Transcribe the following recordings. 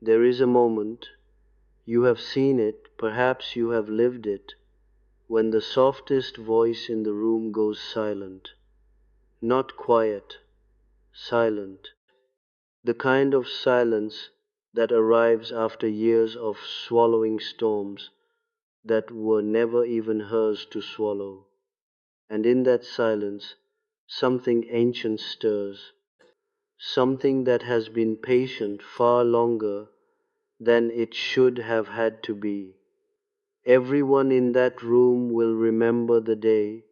There is a moment, you have seen it, perhaps you have lived it, when the softest voice in the room goes silent. Not quiet, silent. The kind of silence that arrives after years of swallowing storms that were never even hers to swallow. And in that silence, something ancient stirs, something that has been patient far longer than it should have had to be. Everyone in that room will remember the day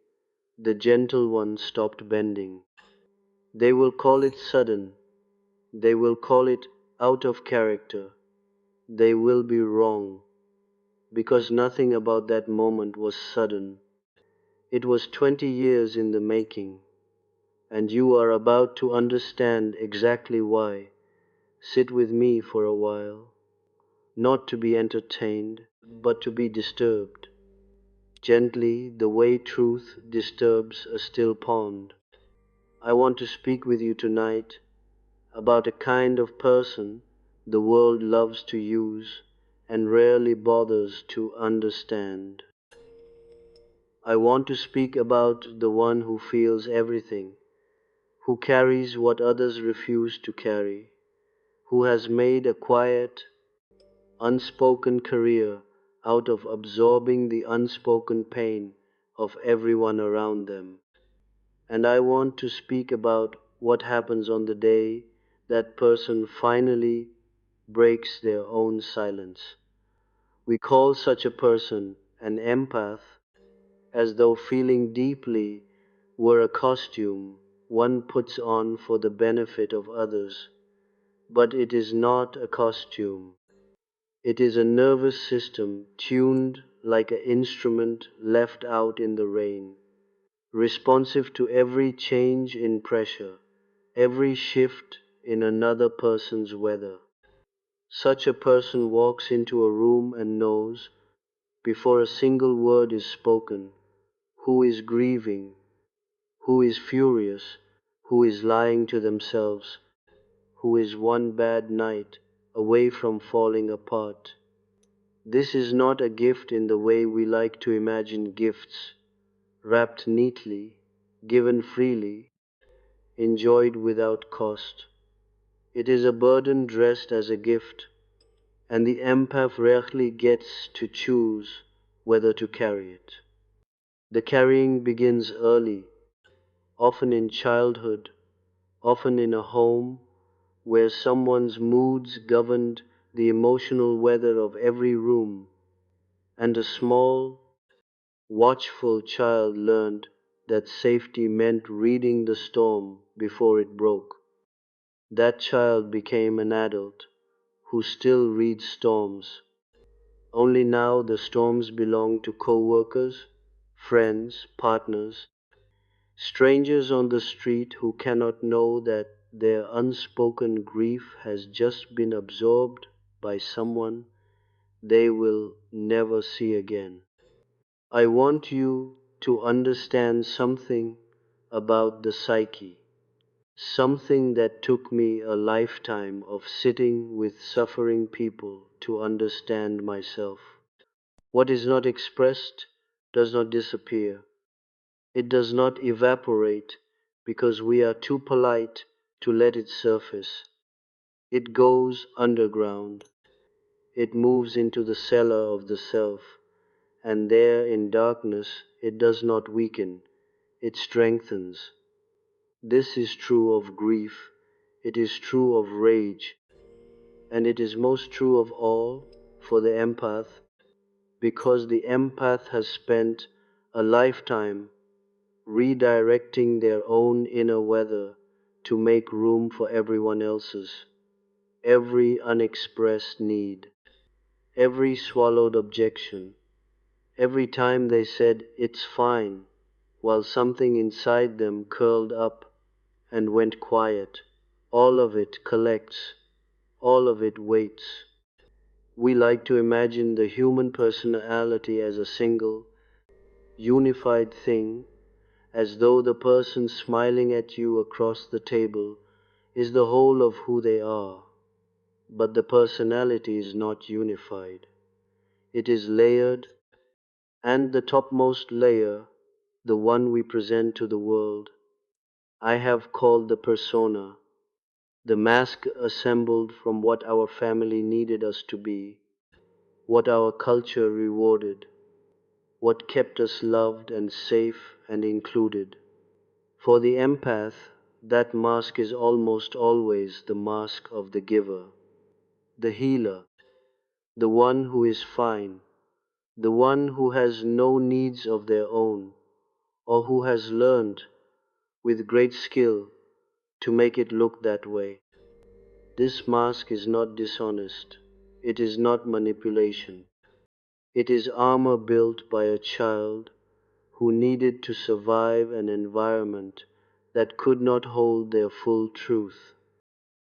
the gentle one stopped bending. They will call it sudden, they will call it out of character, they will be wrong, because nothing about that moment was sudden. It was 20 years in the making, and you are about to understand exactly why. Sit with me for a while, not to be entertained, but to be disturbed, gently the way truth disturbs a still pond. I want to speak with you tonight about a kind of person the world loves to use and rarely bothers to understand. I want to speak about the one who feels everything, who carries what others refuse to carry, who has made a quiet, unspoken career out of absorbing the unspoken pain of everyone around them. And I want to speak about what happens on the day that person finally breaks their own silence. We call such a person an empath, as though feeling deeply were a costume one puts on for the benefit of others. But it is not a costume. It is a nervous system tuned like an instrument left out in the rain, responsive to every change in pressure, every shift in another person's weather. Such a person walks into a room and knows, before a single word is spoken, who is grieving, who is furious, who is lying to themselves, who is one bad night away from falling apart. This is not a gift in the way we like to imagine gifts, wrapped neatly, given freely, enjoyed without cost. It is a burden dressed as a gift, and the empath rarely gets to choose whether to carry it. The carrying begins early, often in childhood, often in a home where someone's moods governed the emotional weather of every room, and a small, watchful child learned that safety meant reading the storm before it broke. That child became an adult who still reads storms, only now the storms belong to co-workers, friends, partners, strangers on the street who cannot know that their unspoken grief has just been absorbed by someone they will never see again. I want you to understand something about the psyche, something that took me a lifetime of sitting with suffering people to understand myself. What is not expressed does not disappear. It does not evaporate because we are too polite to let it surface. It goes underground. It moves into the cellar of the self, and there in darkness it does not weaken, it strengthens. This is true of grief, it is true of rage, and it is most true of all for the empath, because the empath has spent a lifetime redirecting their own inner weather to make room for everyone else's, every unexpressed need, every swallowed objection, every time they said, "It's fine," while something inside them curled up and went quiet. All of it collects, all of it waits. We like to imagine the human personality as a single, unified thing, as though the person smiling at you across the table is the whole of who they are. but the personality is not unified. It is layered, and the topmost layer, the one we present to the world, I have called the persona, the mask assembled from what our family needed us to be, what our culture rewarded, what kept us loved and safe and included. For the empath, that mask is almost always the mask of the giver, the healer, the one who is fine, the one who has no needs of their own, or who has learned, with great skill, to make it look that way. This mask is not dishonest. It is not manipulation. It is armor built by a child who needed to survive an environment that could not hold their full truth.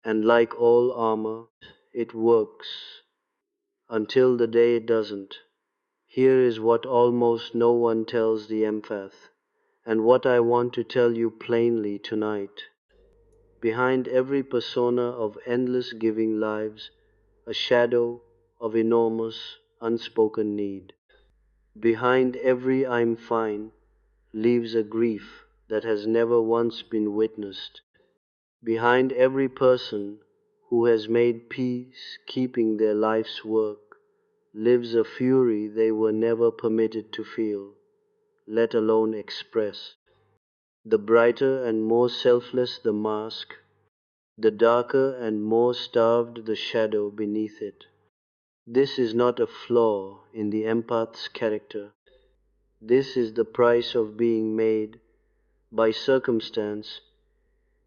And like all armor, it works until the day it doesn't. Here is what almost no one tells the empath, and what I want to tell you plainly tonight. Behind every persona of endless giving lives, a shadow of enormous unspoken need. Behind every I'm fine lives a grief that has never once been witnessed. Behind every person who has made peace keeping their life's work lives a fury they were never permitted to feel, let alone express. The brighter and more selfless the mask, the darker and more starved the shadow beneath it. This is not a flaw in the empath's character. This is the price of being made, by circumstance,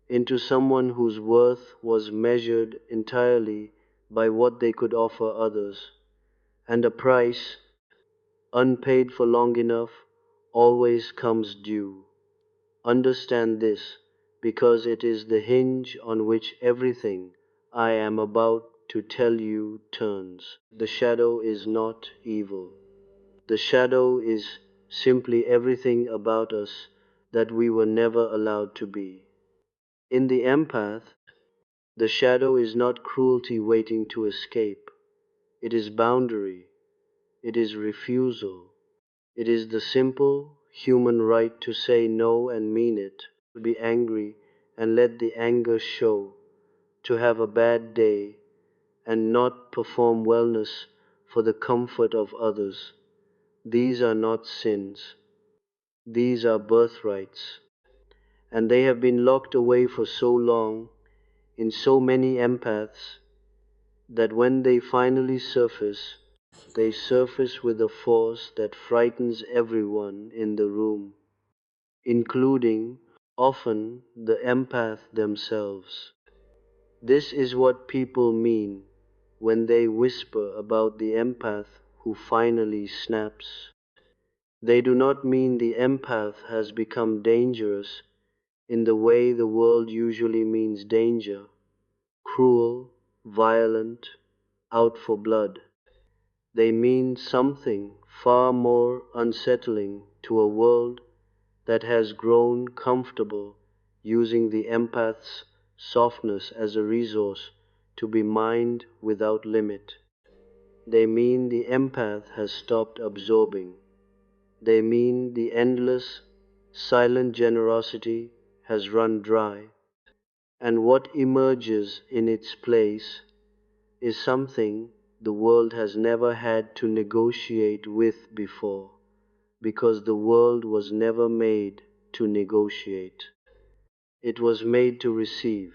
into someone whose worth was measured entirely by what they could offer others, and a price, unpaid for long enough, always comes due. Understand this, because it is the hinge on which everything I am about to tell you turns. The shadow is not evil. The shadow is simply everything about us that we were never allowed to be. In the empath, the shadow is not cruelty waiting to escape. It is boundary. It is refusal. It is the simple human right to say no and mean it, to be angry and let the anger show, to have a bad day and not perform wellness for the comfort of others. These are not sins. These are birthrights, and they have been locked away for so long in so many empaths that when they finally surface, they surface with a force that frightens everyone in the room, including, often, the empath themselves. This is what people mean when they whisper about the empath who finally snaps. They do not mean the empath has become dangerous in the way the world usually means danger, cruel, violent, out for blood. They mean something far more unsettling to a world that has grown comfortable using the empath's softness as a resource to be mined without limit. They mean the empath has stopped absorbing. They mean the endless, silent generosity has run dry, and what emerges in its place is something the world has never had to negotiate with before, because the world was never made to negotiate. It was made to receive.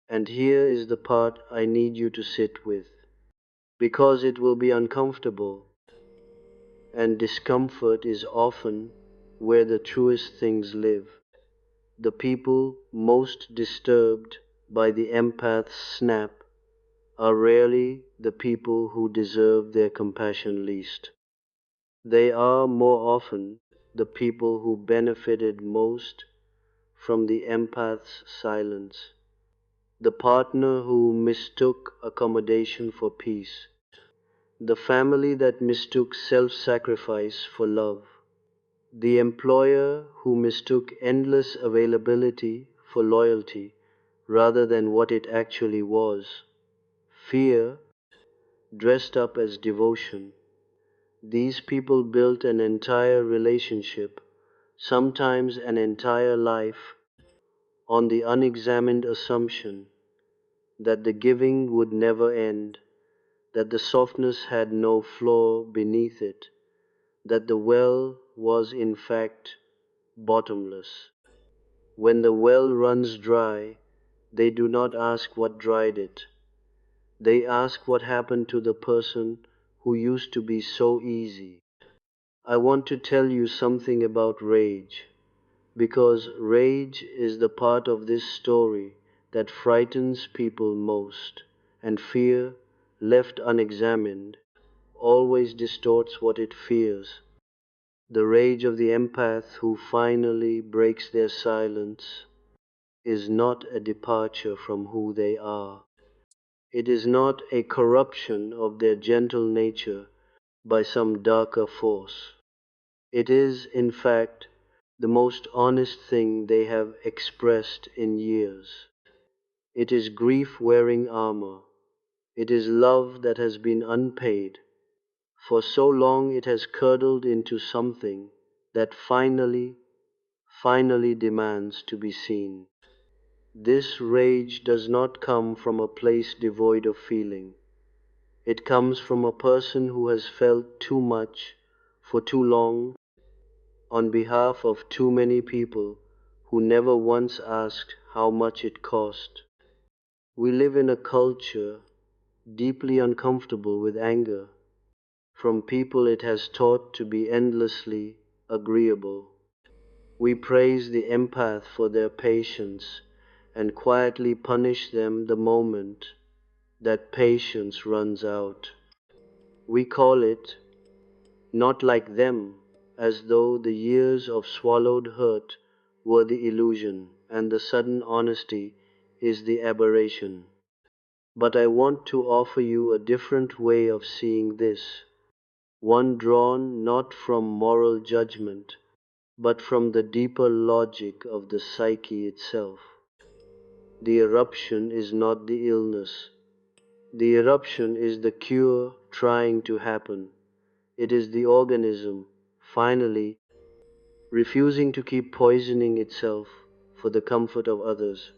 And here is the part I need you to sit with, because it will be uncomfortable, and discomfort is often where the truest things live. The people most disturbed by the empath's snap are rarely the people who deserve their compassion least. They are more often the people who benefited most from the empath's silence, the partner who mistook accommodation for peace, the family that mistook self-sacrifice for love, the employer who mistook endless availability for loyalty rather than what it actually was, fear dressed up as devotion. These people built an entire relationship, sometimes an entire life, on the unexamined assumption that the giving would never end, that the softness had no flaw beneath it, that the well was in fact bottomless. When the well runs dry, they do not ask what dried it. They ask what happened to the person who used to be so easy. I want to tell you something about rage, because rage is the part of this story that frightens people most, and fear, left unexamined, always distorts what it fears. The rage of the empath who finally breaks their silence is not a departure from who they are. It is not a corruption of their gentle nature by some darker force. It is, in fact, the most honest thing they have expressed in years. It is grief wearing armor. It is love that has been unpaid. For so long it has curdled into something that finally demands to be seen. This rage does not come from a place devoid of feeling. It comes from a person who has felt too much for too long on behalf of too many people who never once asked how much it cost. We live in a culture deeply uncomfortable with anger from people it has taught to be endlessly agreeable. We praise the empath for their patience and quietly punish them the moment that patience runs out. We call it not like them, as though the years of swallowed hurt were the illusion and the sudden honesty is the aberration. But I want to offer you a different way of seeing this, one drawn not from moral judgment, but from the deeper logic of the psyche itself. The eruption is not the illness. The eruption is the cure trying to happen. It is the organism, finally, refusing to keep poisoning itself for the comfort of others.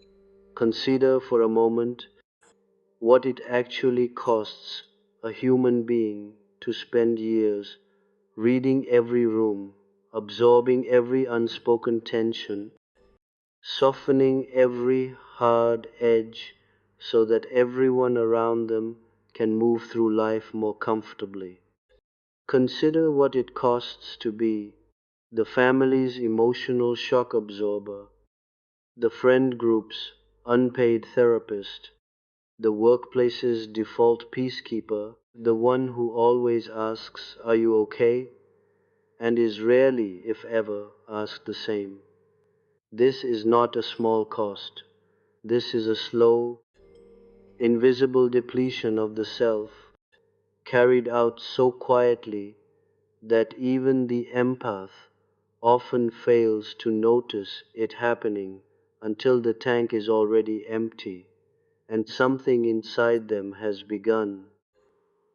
Consider for a moment what it actually costs a human being to spend years reading every room, absorbing every unspoken tension, softening every hard edge so that everyone around them can move through life more comfortably. Consider what it costs to be the family's emotional shock absorber, the friend group's unpaid therapist, the workplace's default peacekeeper, the one who always asks, "Are you okay?" and is rarely, if ever, asked the same. This is not a small cost. This is a slow, invisible depletion of the self, carried out so quietly that even the empath often fails to notice it happening until the tank is already empty and something inside them has begun,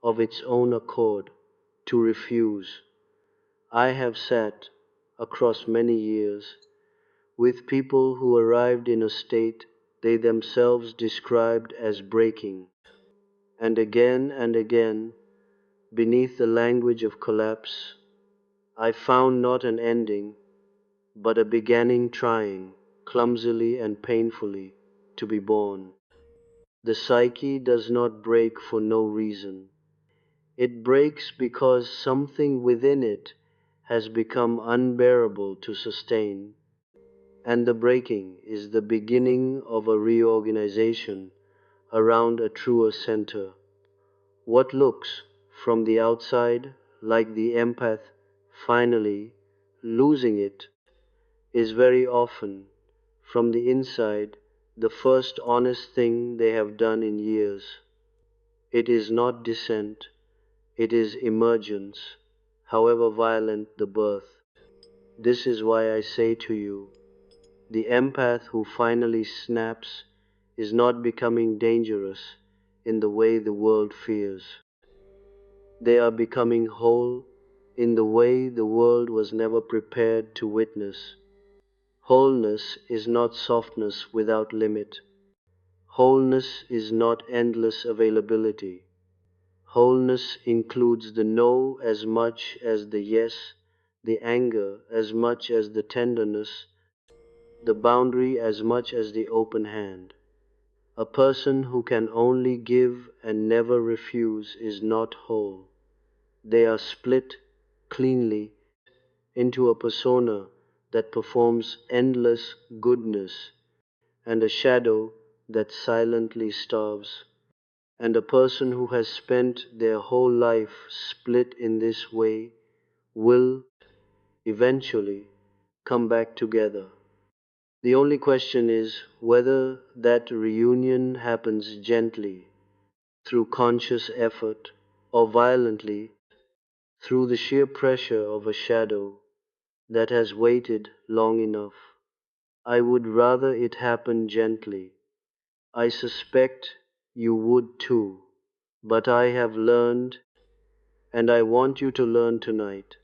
of its own accord, to refuse. I have sat, across many years, with people who arrived in a state they themselves described as breaking, and again, beneath the language of collapse, I found not an ending, but a beginning trying, clumsily and painfully, to be born. The psyche does not break for no reason. It breaks because something within it has become unbearable to sustain, and the breaking is the beginning of a reorganization around a truer center. What looks, from the outside, like the empath finally losing it is very often, from the inside, the first honest thing they have done in years. It is not descent, it is emergence, however violent the birth. This is why I say to you, the empath who finally snaps is not becoming dangerous, in the way the world fears. They are becoming whole in the way the world was never prepared to witness. Wholeness is not softness without limit. Wholeness is not endless availability. Wholeness includes the no as much as the yes, the anger as much as the tenderness, the boundary as much as the open hand. A person who can only give and never refuse is not whole. They are split cleanly into a persona that performs endless goodness and a shadow that silently starves. And a person who has spent their whole life split in this way will eventually come back together. The only question is whether that reunion happens gently, through conscious effort, or violently, through the sheer pressure of a shadow that has waited long enough. I would rather it happen gently. I suspect you would too. But I have learned, and I want you to learn tonight,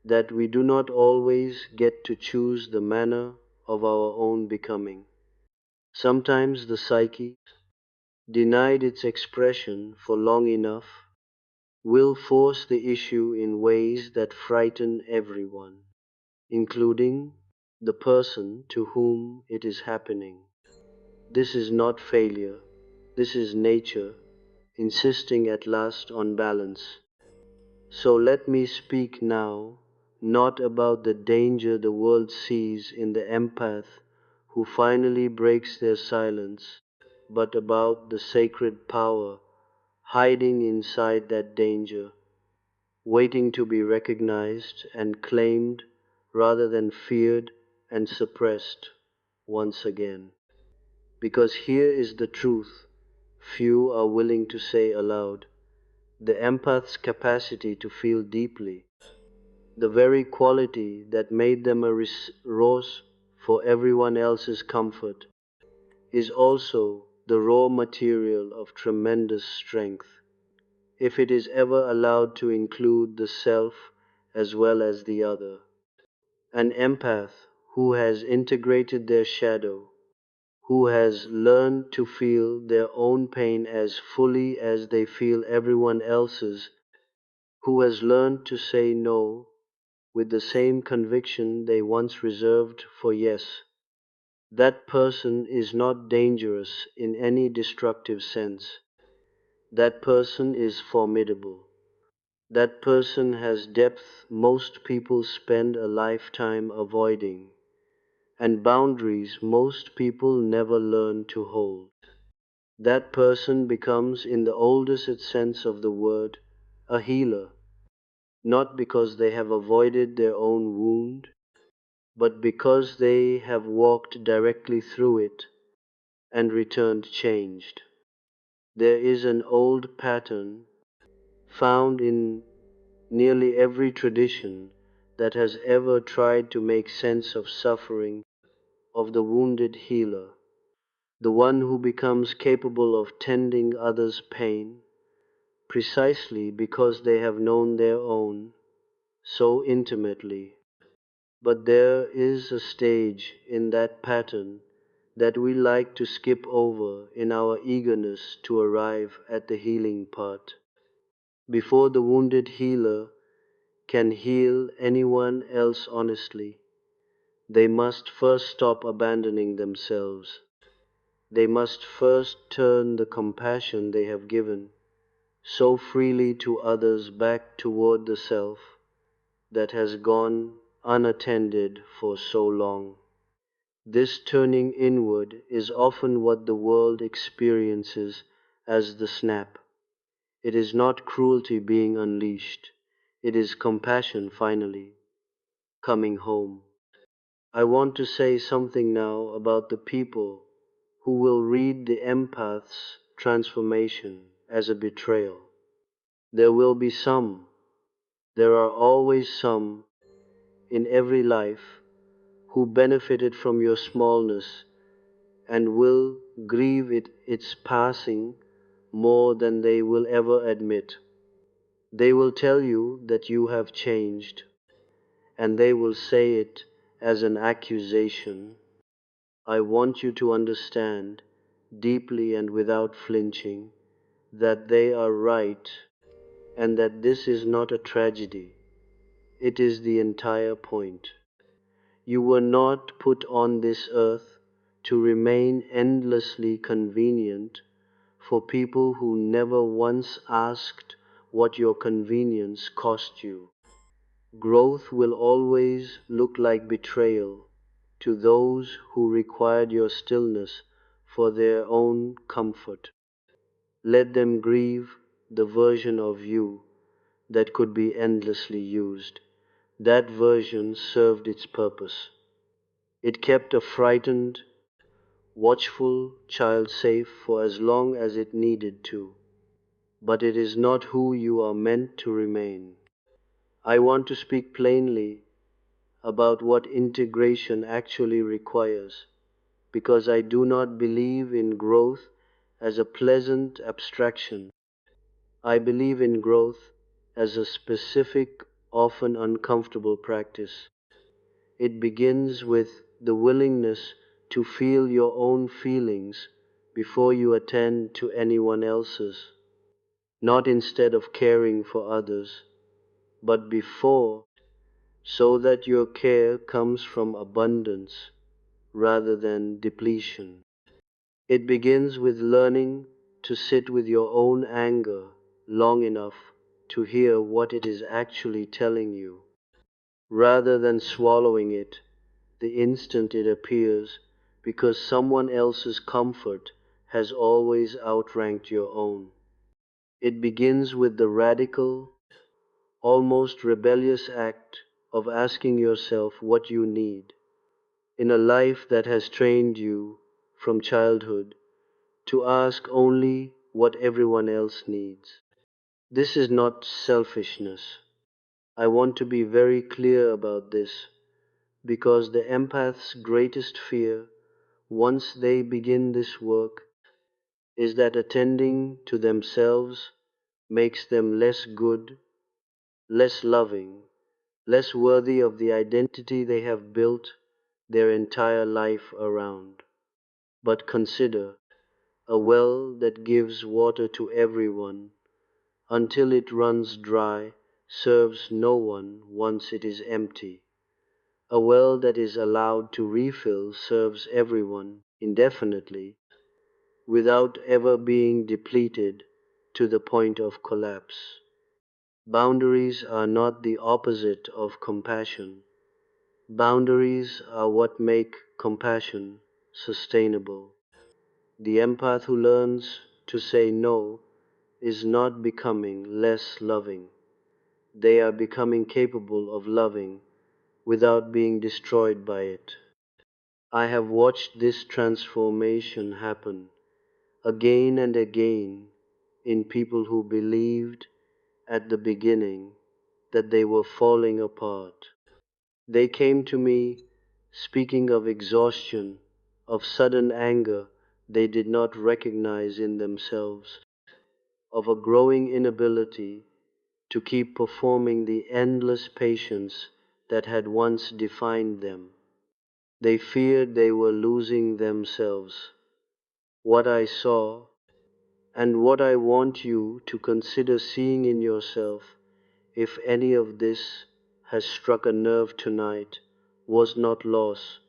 that we do not always get to choose the manner of our own becoming. Sometimes the psyche, denied its expression for long enough, will force the issue in ways that frighten everyone, including the person to whom it is happening. This is not failure, this is nature insisting at last on balance. So let me speak now, not about the danger the world sees in the empath who finally breaks their silence, but about the sacred power hiding inside that danger, waiting to be recognized and claimed rather than feared and suppressed once again. Because here is the truth few are willing to say aloud: the empath's capacity to feel deeply, the very quality that made them a resource for everyone else's comfort, is also the raw material of tremendous strength, if it is ever allowed to include the self as well as the other. An empath who has integrated their shadow, who has learned to feel their own pain as fully as they feel everyone else's, who has learned to say no with the same conviction they once reserved for yes. That person is not dangerous in any destructive sense. That person is formidable. That person has depth most people spend a lifetime avoiding, and boundaries most people never learn to hold. That person becomes, in the oldest sense of the word, a healer, not because they have avoided their own wound, but because they have walked directly through it and returned changed. There is an old pattern found in nearly every tradition that has ever tried to make sense of suffering, of the wounded healer, the one who becomes capable of tending others' pain precisely because they have known their own so intimately. But there is a stage in that pattern that we like to skip over in our eagerness to arrive at the healing part. Before the wounded healer can heal anyone else honestly, they must first stop abandoning themselves. They must first turn the compassion they have given so freely to others back toward the self that has gone unattended for so long. This turning inward is often what the world experiences as the snap. It is not cruelty being unleashed, it is compassion finally coming home. I want to say something now about the people who will read the empath's transformation as a betrayal. There will be some, there are always some in every life who benefited from your smallness and will grieve its passing more than they will ever admit. They will tell you that you have changed, and they will say it as an accusation. I want you to understand, deeply and without flinching, that they are right and that this is not a tragedy. It is the entire point. You were not put on this earth to remain endlessly convenient for people who never once asked what your convenience cost you. Growth will always look like betrayal to those who required your stillness for their own comfort. Let them grieve the version of you that could be endlessly used. That version served its purpose. It kept a frightened, watchful child safe for as long as it needed to. But it is not who you are meant to remain. I want to speak plainly about what integration actually requires, because I do not believe in growth as a pleasant abstraction. I believe in growth as a specific, often uncomfortable practice. It begins with the willingness to feel your own feelings before you attend to anyone else's, not instead of caring for others, but before, so that your care comes from abundance rather than depletion. It begins with learning to sit with your own anger long enough to hear what it is actually telling you, rather than swallowing it the instant it appears, because someone else's comfort has always outranked your own. It begins with the radical, almost rebellious act of asking yourself what you need in a life that has trained you from childhood to ask only what everyone else needs. This is not selfishness. I want to be very clear about this because the empath's greatest fear, once they begin this work, is that attending to themselves makes them less good, less loving, less worthy of the identity they have built their entire life around. But consider a well that gives water to everyone until it runs dry serves no one once it is empty. A well that is allowed to refill serves everyone indefinitely without ever being depleted to the point of collapse. Boundaries are not the opposite of compassion. Boundaries are what make compassion sustainable. The empath who learns to say no is not becoming less loving. They are becoming capable of loving without being destroyed by it. I have watched this transformation happen again and again in people who believed at the beginning that they were falling apart. They came to me speaking of exhaustion, of sudden anger they did not recognize in themselves, of a growing inability to keep performing the endless patience that had once defined them. They feared they were losing themselves. What I saw, and what I want you to consider seeing in yourself, if any of this has struck a nerve tonight, was not loss,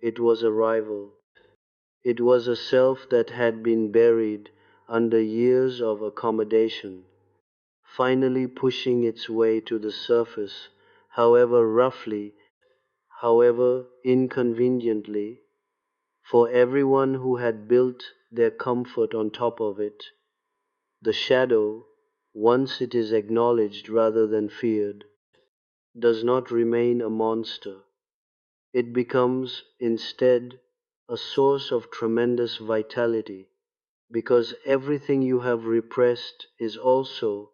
it was arrival. It was a self that had been buried under years of accommodation, finally pushing its way to the surface, however roughly, however inconveniently, for everyone who had built their comfort on top of it. The shadow, once it is acknowledged rather than feared, does not remain a monster. It becomes, instead, a source of tremendous vitality, because everything you have repressed is also,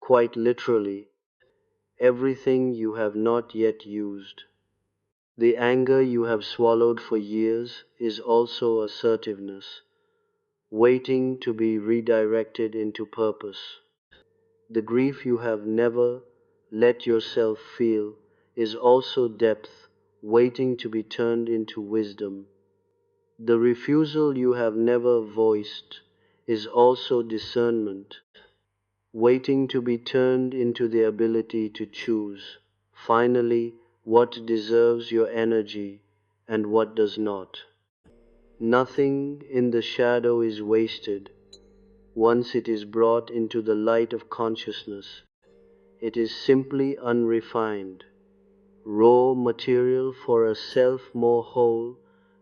quite literally, everything you have not yet used. The anger you have swallowed for years is also assertiveness, waiting to be redirected into purpose. The grief you have never let yourself feel is also depth, waiting to be turned into wisdom. The refusal you have never voiced is also discernment, waiting to be turned into the ability to choose, finally, what deserves your energy and what does not. Nothing in the shadow is wasted once it is brought into the light of consciousness. It is simply unrefined, raw material for a self more whole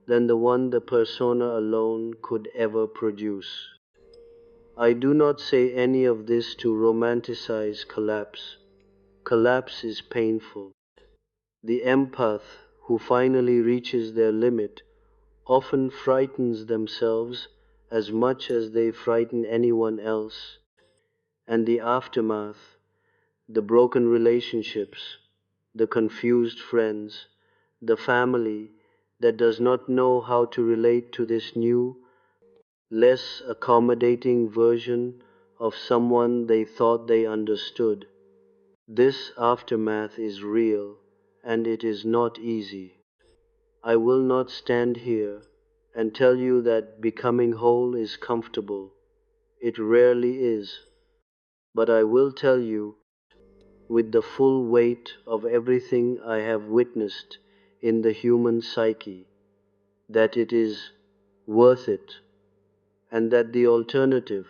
than the one the persona alone could ever produce. I do not say any of this to romanticize collapse. Collapse is painful. The empath who finally reaches their limit often frightens themselves as much as they frighten anyone else, and the aftermath, the broken relationships, the confused friends, the family that does not know how to relate to this new, less accommodating version of someone they thought they understood. This aftermath is real, and it is not easy. I will not stand here and tell you that becoming whole is comfortable. It rarely is. But I will tell you, with the full weight of everything I have witnessed in the human psyche, that it is worth it, and that the alternative,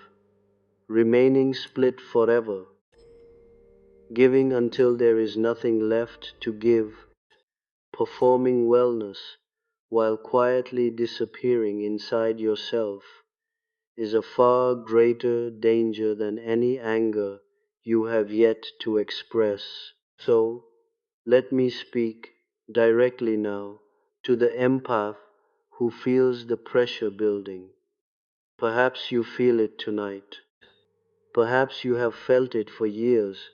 remaining split forever, giving until there is nothing left to give, performing wellness while quietly disappearing inside yourself, is a far greater danger than any anger you have yet to express. So, let me speak directly now to the empath who feels the pressure building. Perhaps you feel it tonight. Perhaps you have felt it for years,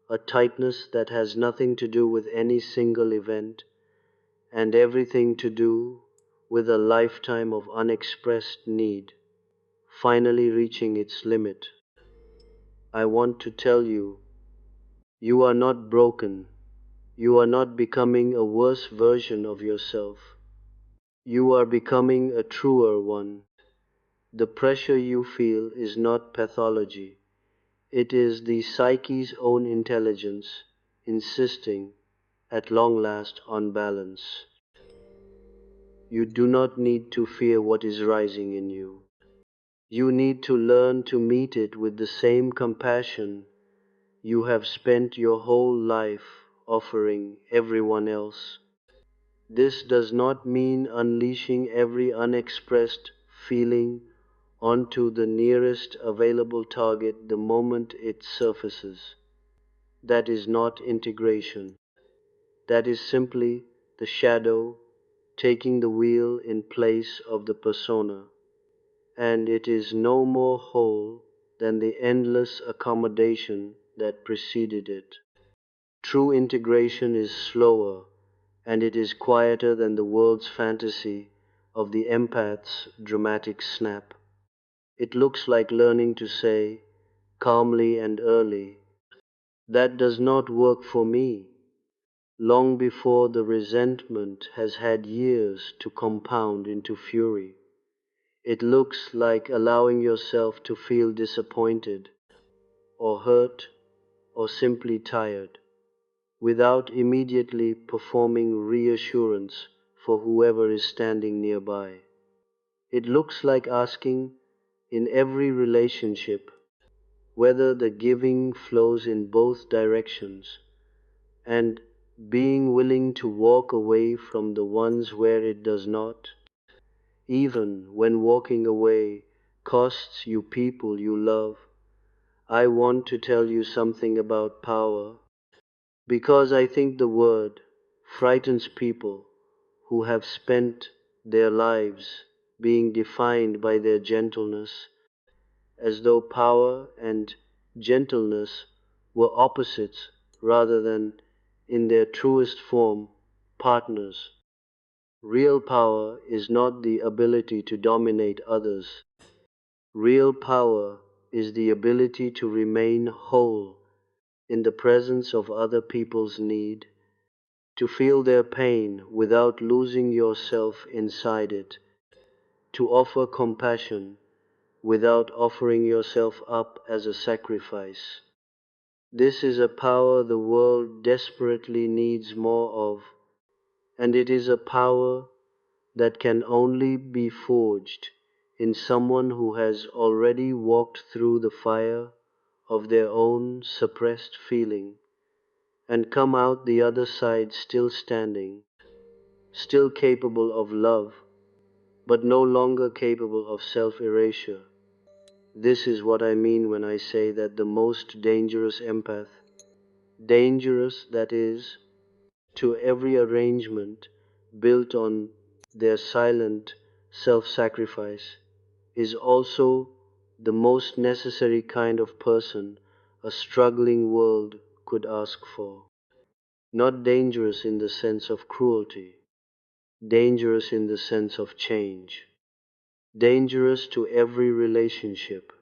a tightness that has nothing to do with any single event and everything to do with a lifetime of unexpressed need, finally reaching its limit. I want to tell you, you are not broken. You are not becoming a worse version of yourself. You are becoming a truer one. The pressure you feel is not pathology. It is the psyche's own intelligence insisting, at long last, on balance. You do not need to fear what is rising in you. You need to learn to meet it with the same compassion you have spent your whole life offering everyone else. This does not mean unleashing every unexpressed feeling onto the nearest available target the moment it surfaces. That is not integration. That is simply the shadow taking the wheel in place of the persona, and it is no more whole than the endless accommodation that preceded it. True integration is slower, and it is quieter than the world's fantasy of the empath's dramatic snap. It looks like learning to say, calmly and early, "That does not work for me," long before the resentment has had years to compound into fury. It looks like allowing yourself to feel disappointed, or hurt, or simply tired, without immediately performing reassurance for whoever is standing nearby. It looks like asking in every relationship whether the giving flows in both directions, and being willing to walk away from the ones where it does not, even when walking away costs you people you love. I want to tell you something about power, because I think the word frightens people who have spent their lives being defined by their gentleness, as though power and gentleness were opposites rather than, in their truest form, partners. Real power is not the ability to dominate others. Real power is the ability to remain whole in the presence of other people's need, to feel their pain without losing yourself inside it, to offer compassion without offering yourself up as a sacrifice. This is a power the world desperately needs more of, and it is a power that can only be forged in someone who has already walked through the fire of their own suppressed feeling and come out the other side still standing, still capable of love, but no longer capable of self-erasure. This is what I mean when I say that the most dangerous empath, dangerous that is, to every arrangement built on their silent self-sacrifice, is also the most necessary kind of person a struggling world could ask for. Not dangerous in the sense of cruelty, dangerous in the sense of change, dangerous to every relationship,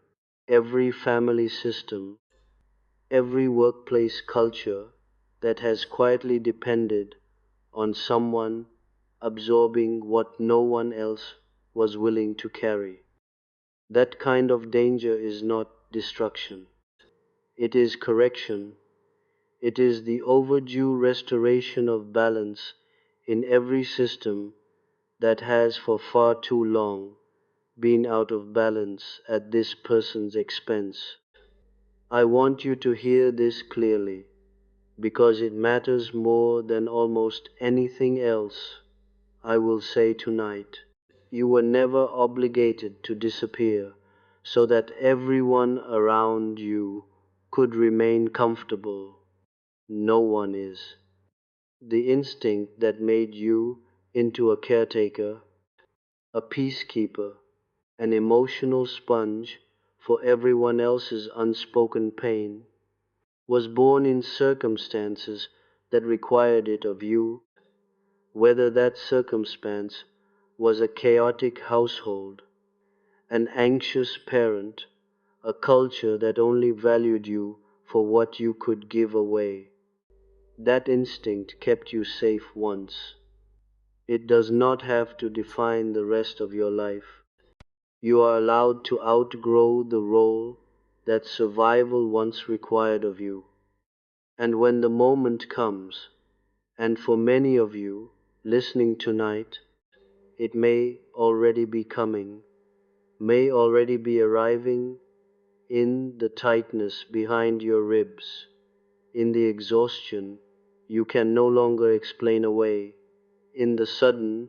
every family system, every workplace culture that has quietly depended on someone absorbing what no one else was willing to carry. That kind of danger is not destruction. It is correction. It is the overdue restoration of balance in every system that has for far too long been out of balance at this person's expense. I want you to hear this clearly because it matters more than almost anything else I will say tonight. You were never obligated to disappear so that everyone around you could remain comfortable. No one is. The instinct that made you into a caretaker, a peacekeeper, an emotional sponge for everyone else's unspoken pain, was born in circumstances that required it of you, whether that circumstance was a chaotic household, an anxious parent, a culture that only valued you for what you could give away. That instinct kept you safe once. It does not have to define the rest of your life. You are allowed to outgrow the role that survival once required of you. And when the moment comes, and for many of you listening tonight, it may already be coming, may already be arriving in the tightness behind your ribs, in the exhaustion you can no longer explain away, in the sudden,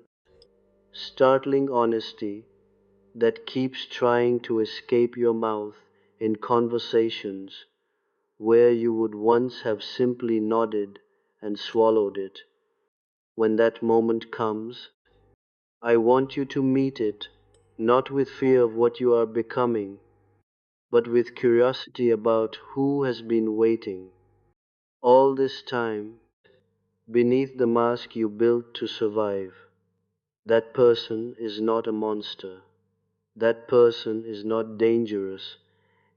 startling honesty that keeps trying to escape your mouth in conversations where you would once have simply nodded and swallowed it. When that moment comes, I want you to meet it not with fear of what you are becoming, but with curiosity about who has been waiting all this time beneath the mask you built to survive. That person is not a monster. That person is not dangerous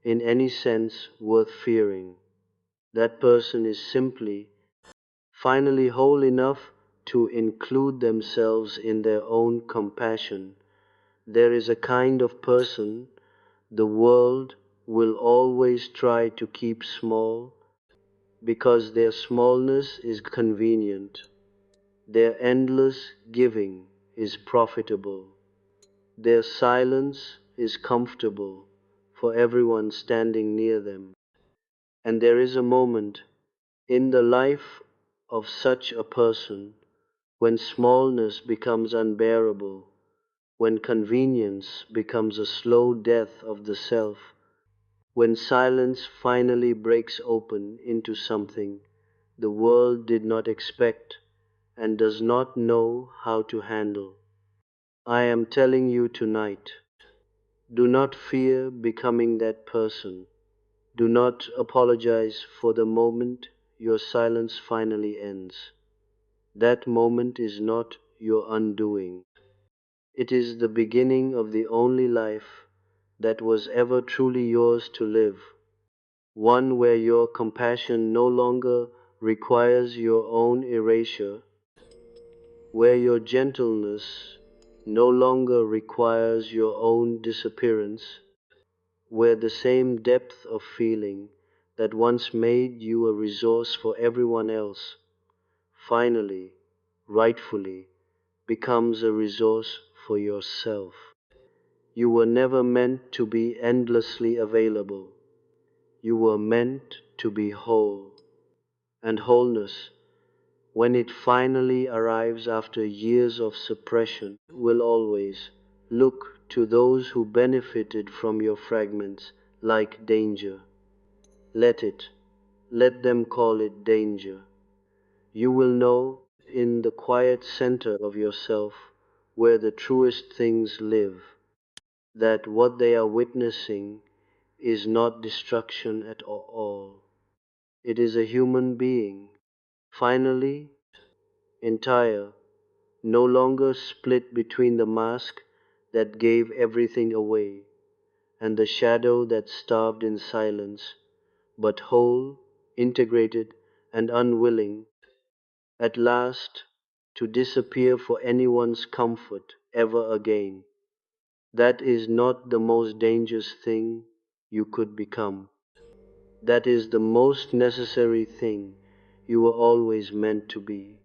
in any sense worth fearing. That person is simply, finally whole enough to include themselves in their own compassion. There is a kind of person the world will always try to keep small because their smallness is convenient. Their endless giving is profitable. Their silence is comfortable for everyone standing near them. And there is a moment in the life of such a person when smallness becomes unbearable, when convenience becomes a slow death of the self, when silence finally breaks open into something the world did not expect and does not know how to handle. I am telling you tonight, do not fear becoming that person. Do not apologize for the moment your silence finally ends. That moment is not your undoing. It is the beginning of the only life that was ever truly yours to live, one where your compassion no longer requires your own erasure, where your gentleness no longer requires your own disappearance, where the same depth of feeling that once made you a resource for everyone else finally, rightfully, becomes a resource for yourself. You were never meant to be endlessly available. You were meant to be whole. And wholeness, when it finally arrives after years of suppression, will always look to those who benefited from your fragments like danger. Let it, let them call it danger. You will know in the quiet center of yourself where the truest things live, that what they are witnessing is not destruction at all. It is a human being, finally, entire, no longer split between the mask that gave everything away and the shadow that starved in silence, but whole, integrated, and unwilling, at last, to disappear for anyone's comfort ever again. That is not the most dangerous thing you could become. That is the most necessary thing you were always meant to be.